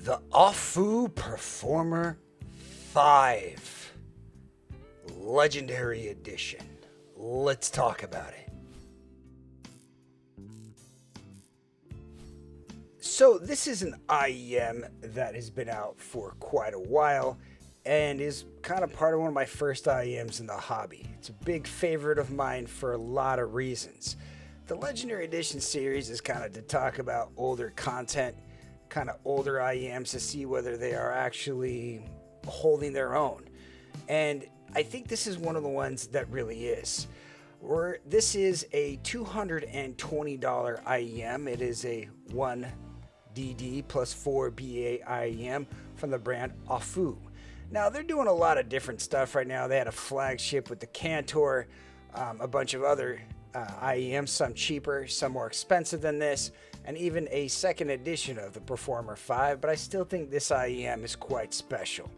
The Aful Performer 5 Legendary Edition. Let's talk about it. So this is an IEM that has been out for quite a while and is kind of part of one of my first IEMs in the hobby. It's a big favorite of mine for a lot of reasons. The Legendary Edition series is kind of to talk about older content, kind of older IEMs to see whether they are actually holding their own. And I think this is one of the ones that really is. This is a $220 IEM. It is a 1DD plus 4 BA IEM from the brand Aful. Now they're doing a lot of different stuff right now. They had a flagship with the Cantor, a bunch of other IEMs, some cheaper, some more expensive than this, and even a second edition of the Performer 5, but I still think this IEM is quite special.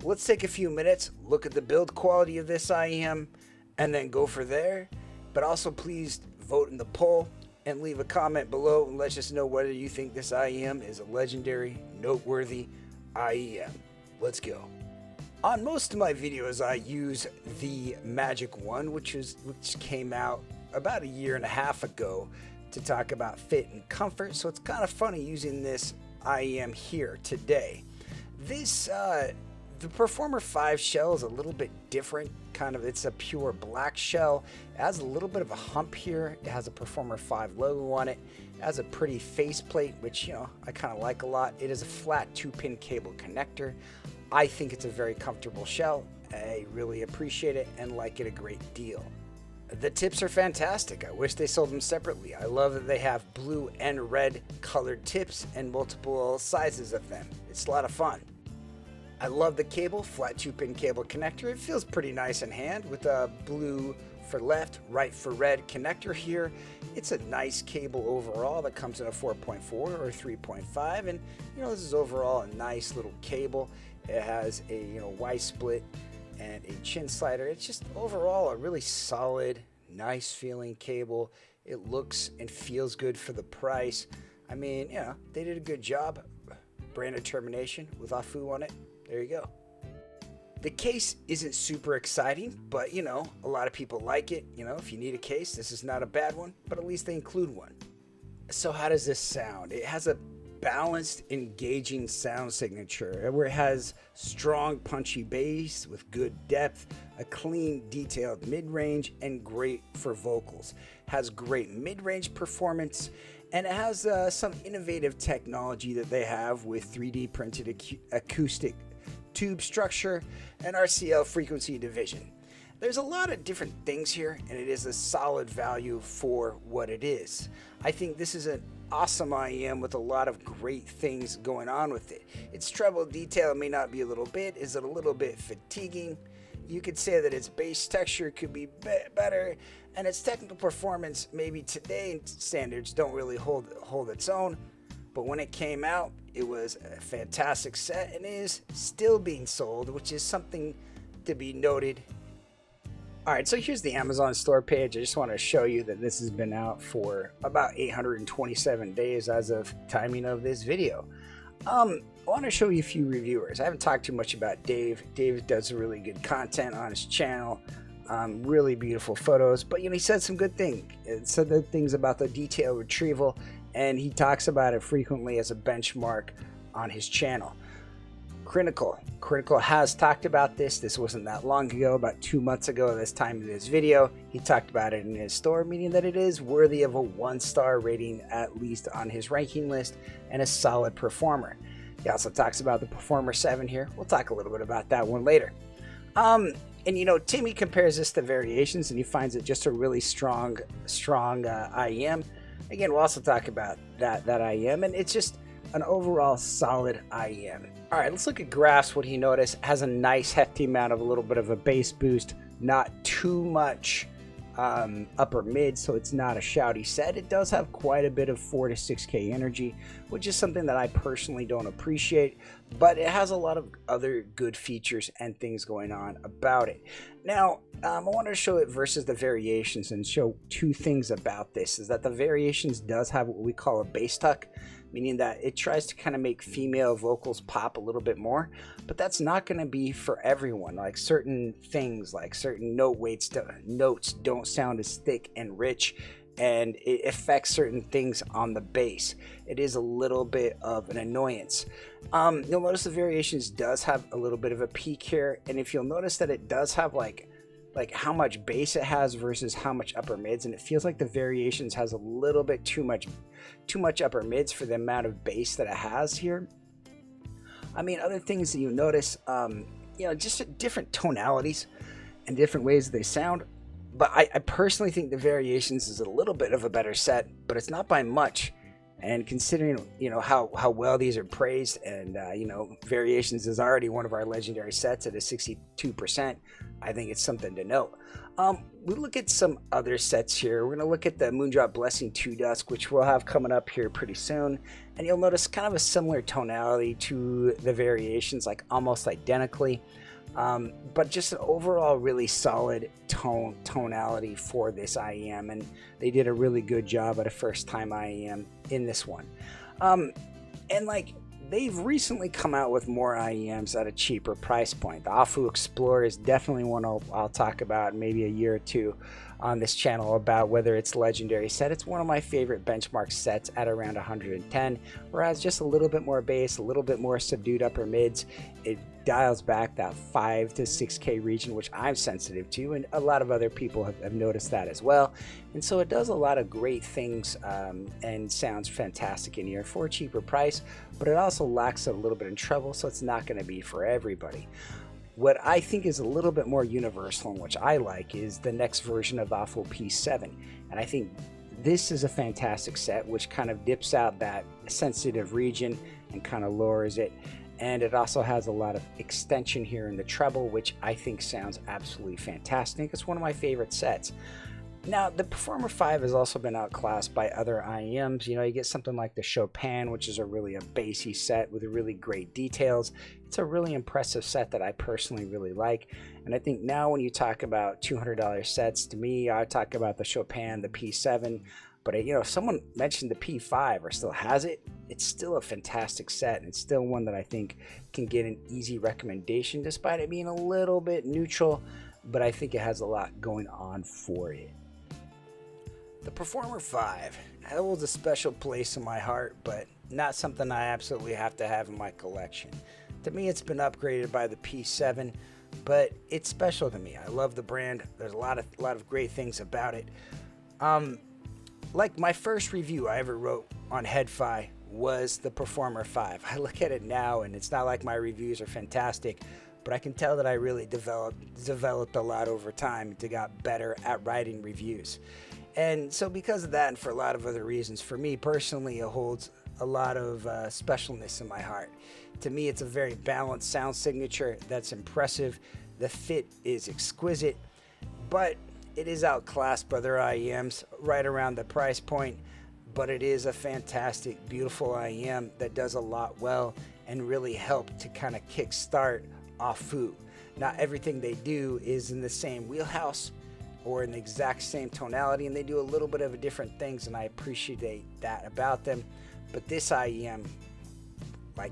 Let's take a few minutes, look at the build quality of this IEM, and then go for there. But also please vote in the poll and leave a comment below and let us know whether you think this IEM is a legendary, noteworthy IEM. Let's go. On most of my videos, I use the Magic One, which came out about a year and a half ago to talk about fit and comfort. So it's kind of funny using this IEM here today. This the Performer 5 shell is a little bit different. It's a pure black shell. It has a little bit of a hump here. It has a Performer 5 logo on it. It has a pretty faceplate, which I kind of like a lot. It is a flat 2-pin cable connector. I think it's a very comfortable shell. I really appreciate it and like it a great deal. The tips are fantastic. I wish they sold them separately. I love that they have blue and red colored tips and multiple sizes of them. It's a lot of fun. I love the cable, flat 2-pin cable connector. It feels pretty nice in hand with a blue for left, right for red connector here. It's a nice cable overall that comes in a 4.4 or 3.5, and this is overall a nice little cable. It has a Y split and a chin slider. It's just overall a really solid, nice feeling cable. It looks and feels good for the price. I mean, they did a good job. Brand determination with Aful on it. There you go. The case isn't super exciting, but a lot of people like it. If you need a case, this is not a bad one, but at least they include one. So how does this sound? It has a balanced, engaging sound signature where it has strong, punchy bass with good depth, a clean, detailed mid-range, and great for vocals. Has great mid-range performance, and it has some innovative technology that they have with 3D printed acoustic tube structure and RCL frequency division. There's a lot of different things here, and it is a solid value for what it is. I think this is an awesome IEM with a lot of great things going on with it. Its treble detail may not be a little bit. Is it a little bit fatiguing? You could say that its bass texture could be better, and its technical performance maybe today standards don't really hold its own. But when it came out, it was a fantastic set and is still being sold, which is something to be noted. Alright, so here's the Amazon store page. I just want to show you that this has been out for about 827 days as of timing of this video. I want to show you a few reviewers. I haven't talked too much about Dave. Dave does really good content on his channel. Really beautiful photos, but he said some good things. It said good things about the detail retrieval, and he talks about it frequently as a benchmark on his channel. Critical has talked about this. This wasn't that long ago, about 2 months ago this time of this video. He talked about it in his store, meaning that it is worthy of a 1-star rating, at least on his ranking list, and a solid performer. He also talks about the Performer 7 here. We'll talk a little bit about that one later. And Timmy compares this to Variations, and he finds it just a really strong IEM. Again, we'll also talk about that IEM, and it's just an overall solid IEM. All right, let's look at graphs. What he noticed has a nice hefty amount of a little bit of a bass boost, not too much upper mid, so it's not a shouty set. It does have quite a bit of 4 to 6K energy, which is something that I personally don't appreciate, but it has a lot of other good features and things going on about it. Now, I wanted to show it versus the Variations and show two things about this. Is that the Variations does have what we call a bass tuck. meaning that it tries to kind of make female vocals pop a little bit more, but that's not going to be for everyone. Like certain things, like certain notes don't sound as thick and rich, and it affects certain things on the bass. It is a little bit of an annoyance. You'll notice the variations does have a little bit of a peak here, and if you'll notice that it does have like how much bass it has versus how much upper mids, and it feels like the variations has a little bit too much upper mids for the amount of bass that it has here. I mean, other things that you notice, just different tonalities and different ways they sound. But I personally think the variations is a little bit of a better set, but it's not by much. And considering how well these are praised, and variations is already one of our legendary sets at a 62%, I think it's something to note. We look at some other sets here. We're going to look at the Moondrop Blessing 2 Dusk, which we'll have coming up here pretty soon. And you'll notice kind of a similar tonality to the variations, like almost identically. But just an overall really solid tonality for this IEM, and they did a really good job at a first time IEM in this one. And like they've recently come out with more IEMs at a cheaper price point. The Aful Explorer is definitely one I'll talk about in maybe a year or two on this channel about whether it's legendary set. It's one of my favorite benchmark sets at around 110, whereas just a little bit more bass, a little bit more subdued upper mids, it dials back that 5 to 6K region, which I'm sensitive to, and a lot of other people have noticed that as well. And so it does a lot of great things and sounds fantastic in here for a cheaper price, but it also lacks a little bit in treble, so it's not going to be for everybody. What I think is a little bit more universal and which I like is the next version of Aful P7, and I think this is a fantastic set which kind of dips out that sensitive region and kind of lowers it, and it also has a lot of extension here in the treble, which I think sounds absolutely fantastic. It's one of my favorite sets. Now, the Performer 5 has also been outclassed by other IEMs. You get something like the Chopin, which is a bassy set with really great details. It's a really impressive set that I personally really like. And I think now when you talk about $200 sets, to me, I talk about the Chopin, the P7. But if someone mentioned the P5 or still has it, it's still a fantastic set. And it's still one that I think can get an easy recommendation despite it being a little bit neutral. But I think it has a lot going on for it. The Performer 5 holds a special place in my heart, but not something I absolutely have to have in my collection. To me, it's been upgraded by the P7, but it's special to me. I love the brand. There's a lot of great things about it. Like my first review I ever wrote on Head-Fi was the Performer 5. I look at it now, and it's not like my reviews are fantastic, but I can tell that I really developed a lot over time to got better at writing reviews. And so because of that, and for a lot of other reasons, for me personally, it holds a lot of specialness in my heart. To me, it's a very balanced sound signature that's impressive. The fit is exquisite, but it is outclassed by other IEMs right around the price point. But it is a fantastic, beautiful IEM that does a lot well and really helped to kind of kickstart Aful. Not everything they do is in the same wheelhouse or in the exact same tonality, and they do a little bit of different things, and I appreciate that about them. But this IEM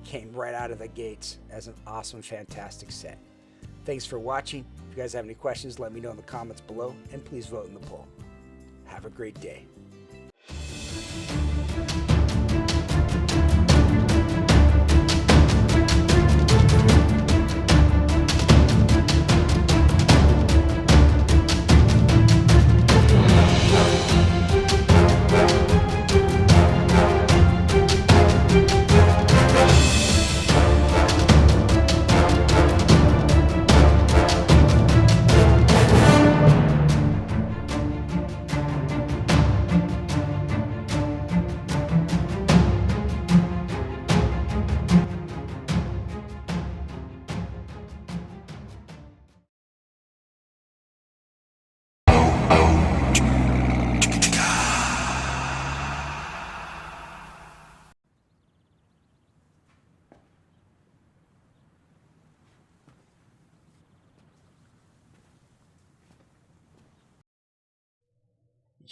came right out of the gates as an awesome, fantastic set. Thanks for watching. If you guys have any questions, let me know in the comments below, and please vote in the poll. Have a great day.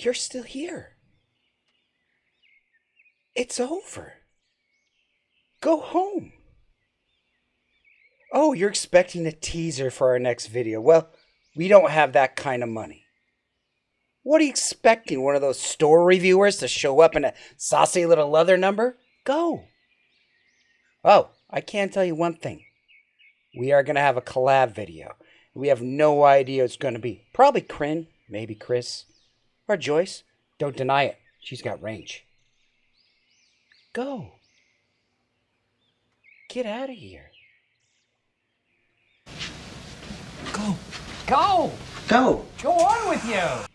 You're still here. It's over. Go home. Oh, you're expecting a teaser for our next video. Well, we don't have that kind of money. What are you expecting? One of those store reviewers to show up in a saucy little leather number? Go. Oh, I can tell you one thing. We are going to have a collab video. We have no idea what it's going to be. Probably Kryn, maybe Chris, or Joyce. Don't deny it. She's got range. Go. Get out of here. Go! Go! Go. Go on with you!